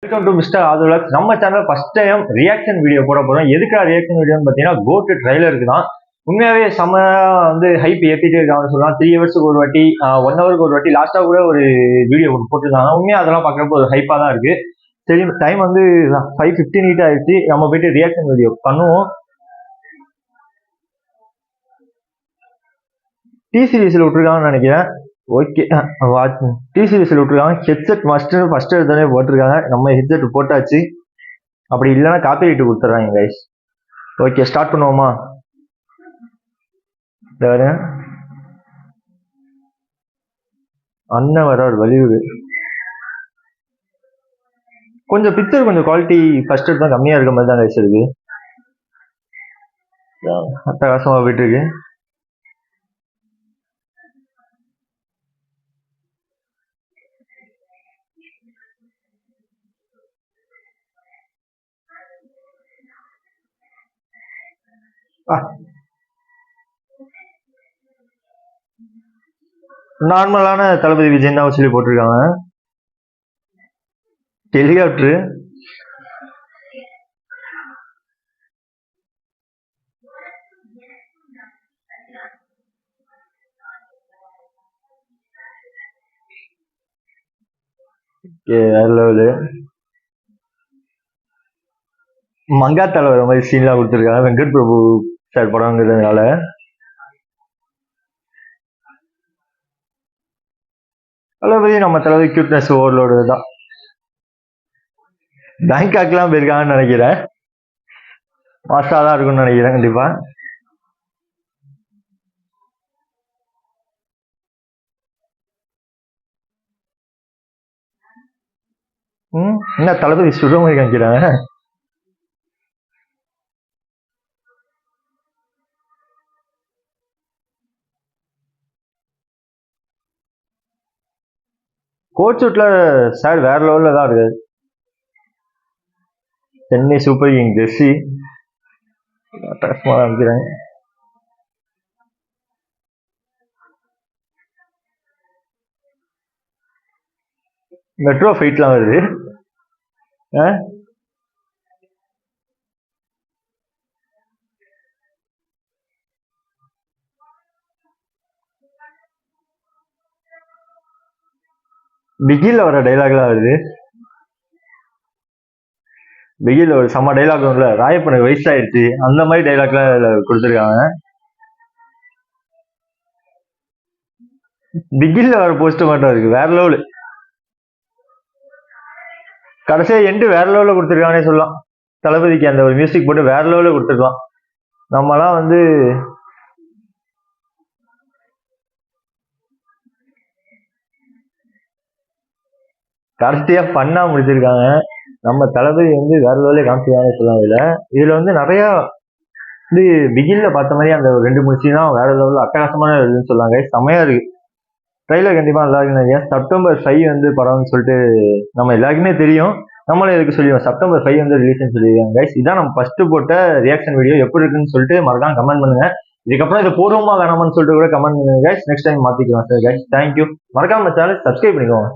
Welcome to mister ஆதுலக்ஸ். நம்ம channel first time reaction video போட போறோம். எதுக்காக ரியாக்ஷன் வீடியோன்னு பார்த்தீங்கன்னா கோட் ட்ரைலருக்கு தான். உண்மையாவே செம்ம ஹைப் ஏற்றிட்டே இருக்காங்க சொல்லலாம். 3 ஹவர்ஸுக்கு ஒரு வாட்டி, 1 ஹவருக்கு ஒரு வாட்டி, லாஸ்ட்டாக கூட ஒரு வீடியோ போட்டுருந்தாங்க. உண்மையாக அதெல்லாம் பார்க்குறப்போ ஒரு ஹைப்பாக தான் இருக்கு. சரி, டைம் 5:15 ஆயிடுச்சு. நம்ம போயிட்டு ரியாக்ஷன் வீடியோ பண்ணுவோம். டி சீரீஸில் விட்டுருக்காங்கன்னு நினைக்கிறேன். ஓகே, டி சீரீஸில் விட்டுருக்காங்க. ஹெட்செட் ஃபர்ஸ்ட் எடுத்தோடனே போட்டிருக்காங்க. நம்ம ஹெட்செட் போட்டாச்சு. அப்படி இல்லைன்னா காப்பி ரைட்டு கொடுத்துட்றாங்க கைஸ். ஓகே, ஸ்டார்ட் பண்ணுவோமா? அண்ணன் வராரு வலியுறு. கொஞ்சம் பிக்சர் கொஞ்சம் குவாலிட்டி ஃபர்ஸ்ட் எடுத்தா கம்மியா இருக்க மாதிரி தான் கைஸ் இருக்கு. அட்டகாசமா போயிட்டு இருக்கு. நார்மலான தளபதி விஜய் தான் சொல்லி போட்டிருக்காங்க. ஹெலிகாப்டரு மங்காத்தால வர மாதிரி சீன்லாம் கொடுத்துருக்காங்க. வெங்கட் பிரபு சார் படங்கிறதுனால தளபதி நம்ம தளபதி கியூட்னஸ் ஓவர்லோடு தான். பேங்காக்லாம் போயிருக்காங்கன்னு நினைக்கிறேன். மாஸ்டா தான் இருக்கும்னு நினைக்கிறேன் கண்டிப்பா. என்ன தளபதி சுடுற காமிக்கிறாங்க. கோட் சூட்ல சார் வேற லெவல்ல தான் இருக்காரு. சென்னை சூப்பர் கிங் ஜெர்சி காமிக்கிறாங்க. மெட்ரோ ஃபைட்லாம் வருது. பிகில வர டைலாக்லாம் வருது. பிகில ஒரு செம்ம டைலாக் ஒன்றுல ராயப்பனுக்கு வயசாயிடுச்சு அந்த மாதிரி டைலாக்லாம் கொடுத்துருக்காங்க. பிகில வர போஸ்ட் மட்டும் இருக்கு வேற லெவலு. கடைசியா எண்டு வேற லெவலில் கொடுத்துருக்கானே சொல்லலாம். தளபதிக்கு அந்த ஒரு மியூசிக் போட்டு வேற லெவலில் கொடுத்துருக்கலாம். நம்மலாம் கடைசியா பண்ணா முடிச்சிருக்காங்க. நம்ம தளபதி வேற லெவலே காமிச்சிருக்கானே சொல்லலாம். இதுல நிறைய பிகில்ல பார்த்த மாதிரி அந்த 2-3 சீன் தான் வேற லெவலில் அட்டகாசமான இதுன்னு சொல்லாங்க. செமையா இருக்கு. ட்ரைலர் கண்டிப்பா நல்லா இருக்குன்னு. செப்டம்பர் 5 படம்னு சொல்லிட்டு நம்ம எல்லாருக்குமே தெரியும். நம்மளே எதுக்கு சொல்லிடுவோம், செப்டம்பர் 5 ரிலீஸ்ன்னு சொல்லிடுவாங்க கைஸ். இதான் நம்ம ஃபர்ஸ்ட் போட்ட ரியாக்ஷன் வீடியோ. எப்படி இருக்குன்னு சொல்லிட்டு மறக்காம கமெண்ட் பண்ணுங்க. இதுக்கப்புறம் இது போடுவோமா வேணாமான்னு சொல்லிட்டு கூட கமெண்ட் பண்ணுங்க கைஸ். நெக்ஸ்ட் டைம் மாத்திக்கலாம் சார் கைஸ். தேங்க்யூ. மறக்காம சேனல் சப்ஸ்கிரைப் பண்ணிக்கோங்க.